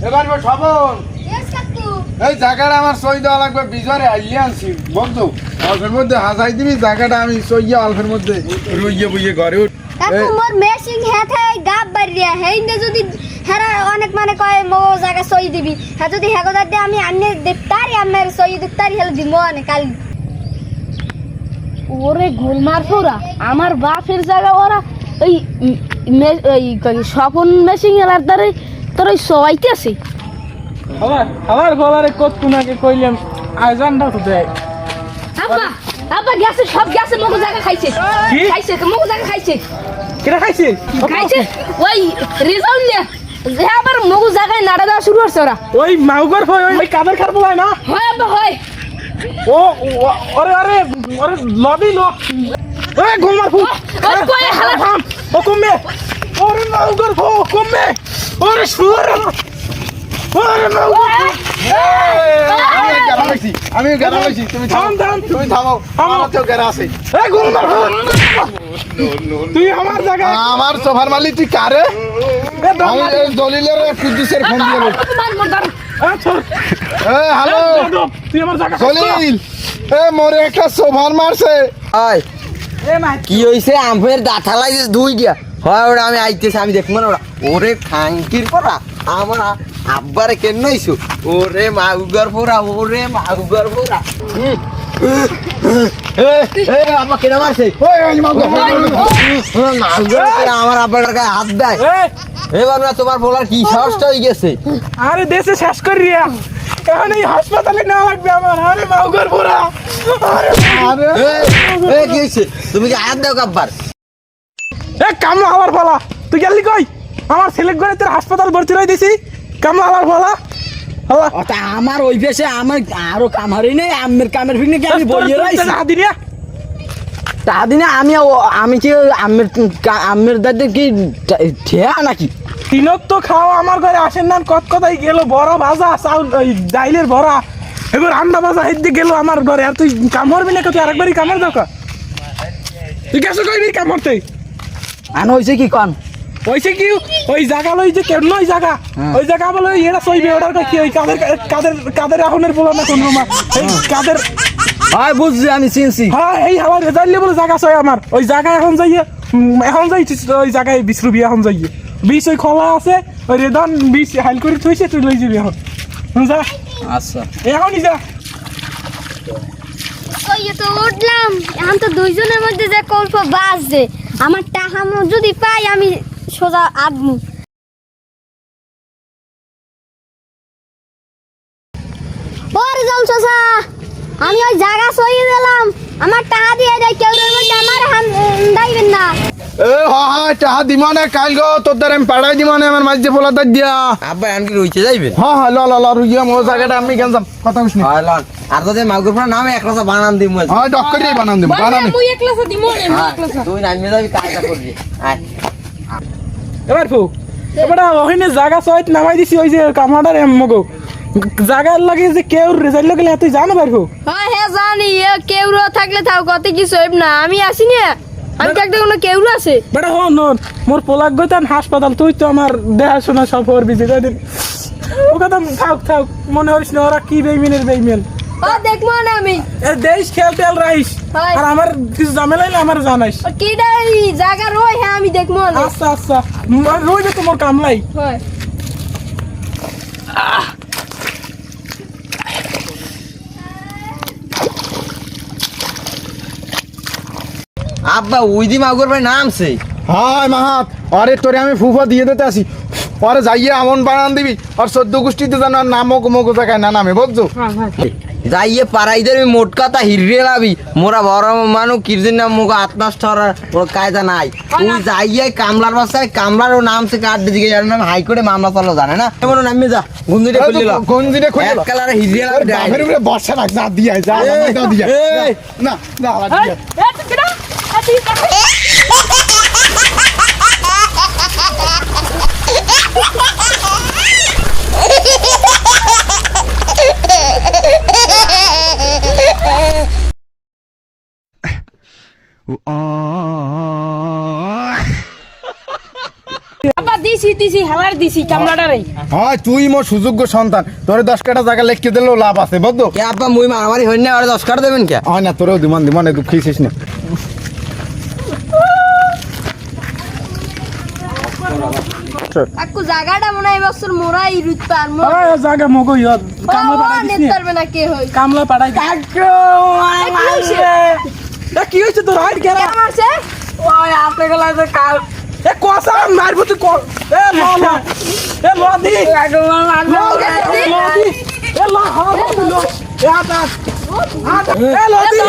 এবার সবন এই জায়গাটা আমার সই দেওয়া লাগবে বিজরে আইয়ে আনছি বলতো অল্পের মধ্যে হাজাই দিবি জায়গাটা আমি সইয়া অল্পের মধ্যে রুইয়ে বুইয়ে ঘরে উঠ কাকু মোর মেশিং হেতে গাব বাড়িয়া হেইন্দে যদি হেরা অনেক মানে কয় মো জায়গা সই দিবি হ্যাঁ যদি হেগোদার দে আমি আন্নে দেখতারি আমার সই দেখতারি হেলে দিমো আনে কাল ওরে গোলমার পুরা আমার বাপের জায়গা ওরা ওই স্বপন মেশিং এলার দ্বারে তোর ওই সবাইতে আছে আমার বলারে কতক্ষণাকে কইলাম আয়োজনটা তো দেয় আব্বা আব্বা গেছে সব গেছে মগু জায়গা খাইছে কি? খাইছে মগু জায়গা খাইছে কেটা খাইছে খাইছে ওই রেজাল্ট নিয়ে যে আবার মগু জায়গায় নাড়া দেওয়া শুরু করছে ওরা ওই মাউগর হয় ওই কাদের খারাপ হয় না হয় আব্বা হয় ও আরে আরে আরে লবি লো ওই গোলমার ফু ওই কয় হালা থাম ও কমবে ওরে মাউগর ফু কমবে ওরে শুয়ার ওরে মাউগর আমি গেরা লইছি তুমি থাম তুমি থামো আমার তো গেরা আছে এই গোলমার ফু তুই আমার জায়গা আমার সোফার মালিক তুই কারে আমি এই দলিলের কুদ্দুসের ফোন দিয়ে বল আচ্ছা এ হ্যালো তুই আমার জায়গা দলিল এ মোরে একটা সোফার মারছে আয় এ মা কি হইছে আমের দাঁতা লাগিস দুই গিয়া হয় ওরা আমি আইতেছি আমি দেখবো না ওরা ওরে খাঙ্কির পরা আমার আব্বারে কেন নইছো ওরে মাউগর পোরা ওরে মাউগর পোরা এ আব্বা কেন মারছে ওই আমি মাগো মাউগর পোরা আমার আব্বার গায়ে হাত দেয় এবার না তোমার বলার কি সাহসটা হয়ে গেছে আরে দেশে শেষ করি রিয়া এখন এই হাসপাতালে নেওয়া লাগবে আমার আরে মাউগর পোরা আরে আরে এ কি হইছে তুমি কি হাত দাও আব্বার এ কামলা হওয়ার ফলা তুই গেলি কই আমার ছেলে ঘরে তোর হাসপাতাল ভর্তি রয়ে দিছি কামলা হওয়ার ফলা হলা ওটা আমার ওই পেশে আমার আরো কামারই নেই আমের কামের ফিনে কি আমি বইয়ে রইছি দিনিয়া তাদিনে আমি কি আমের দাদা কি ঠেয়া নাকি তিনত তো খাওয়া আমার ঘরে আসেন না কত কথাই গেল বড় ভাজা চাউল ওই ডাইলের ভরা এবার আন্ডা ভাজা হেঁটে গেল আমার ঘরে আর তুই কাম করবি না তুই আরেকবারই কামের দরকার তুই গেছো কইবি কাম করতে আন হইছে কি কন ওইসে কি ওই জায়গা লই যে কেন ওই জায়গা ওই জায়গা বলে এরা সইবে ওটার কি ওই কাদের কাদের কাদের আহনের বলো না কোন রুমা এই কাদের হয় বুঝছি আমি চিনছি হ্যাঁ এই আমার রেজাল্ট বলে জায়গা সই আমার ওই জায়গায় এখন যাইয়ে এখন যাই ওই জায়গায় 20 রুপি এখন যাইয়ে 20 ওই খোলা আছে ওই রেদান 20 হাইল করে থইছে তুই লই যাবি এখন যা আচ্ছা এখনই যা ওই তো উঠলাম এখন তো দুইজনের মধ্যে যে কল্প বাজছে আমার টাকা যদি পাই আমি সোজা আদমু ওরে যাও চাচা আমি ওই জায়গা সইয়ে দিলাম আমার টাকা দিয়ে দেয় কেউ মধ্যে আমার হাম দাইবেন না এ হ্যাঁ টাহা দিমানে কাল গো তোর দ্বারা আমি পাড়াই দিমানে আমার মাঝে পোলা দাগ দিয়া আব্বা আনকি রইতে যাইবে হ্যাঁ হ্যাঁ ল ল ল রুইয়া মো জায়গাটা আমি গেলাম কথা কইছ না হয় লন আর তো মাগুর ফোন নামে এক রাসা বানান দিম হ্যাঁ ডক করে বানান দেব বানান মুই একলাসা দিমো রে মুই একলাসা তুই নামে যাবি কাজটা করবি আয় এবার ফু এবার ওখানে জায়গা সহিত নামাই দিছি ওই যে কামাটার মগো জায়গার লাগে যে কেউ রেজাল্ট লাগলে তুই জানো পারবো হ্যাঁ হ্যাঁ জানি কেউ থাকলে থাও কত কিছু হইব না আমি আসি না আমি থাকতে কোনো কেউ আছে বেটা হো নন মোর পোলাক গইতাম হাসপাতাল তুই তো আমার দেখাশোনা সব করবি যে কদিন ও কথা থাক থাক মনে হইস না ওরা কি বেইমেনের বেইমেন ও দেখবো না আমি দেশ খেল টেল রাইস হয়। আর আমার কিছু ঝামেলা হইলে আমার জানাইস কিটা এই জায়গা রই হ্যাঁ আমি দেখবো না আচ্ছা আচ্ছা রইবে তোমার কামলাই হয় আব্বা ওই দি মাগুর ভাই নামছে হাই মাহাত আরে তোরে আমি ফুফা দিয়ে দিতে আসি পরে যাইয়ে আমন বানান দিবি আর 14 গোষ্ঠীতে জানো নাম মগো জায়গায় না নামে বুঝছো যাইয়ে পাড়াইদের মোট কথা হিরে লাবি মোরা বড় মানুষ কিরদিন না মুখ আত্মাষ্ট ওর কায়দা নাই তুই যাইয়ে কামলার বাসায় কামলার ও নাম থেকে আড্ডে দিকে যার নাম হাইকোর্টে মামলা চলো জানে না এমন নামে যা গুন্দিটা খুললি গঞ্জিরে খুলে এক কালারে হিরে লাবি বাপের উপরে বর্ষা রাখ না দিয়া যা না দিয়া না না দিয়া আব্বা দি দিছি হালার দিছি কামলাটারে হয় তুই মোর সুযোগ্য সন্তান তোর 10 কাটা জায়গা লিখে দিলেও লাভ আছে বুঝছো কে আব্বা মুই মারামারি হই না আর 10 কাটা দেবেন কে হয় না তোরও দিমান দিমান দুঃখ খিস না কাকু জায়গাটা মনে হয় এবছর মোরাই রুত পার আরে জায়গা মগো ইয়া কামলা পাঠাই দিস নেত পারবে না কে হই কামলা পাঠাই কি হইছে তোর হাইট কেন কে মারছে ওই আপনি গলা যে কাল এ কোসা মারবো তুই কো এ লদি এ ল হা ল এ আতা এ লদি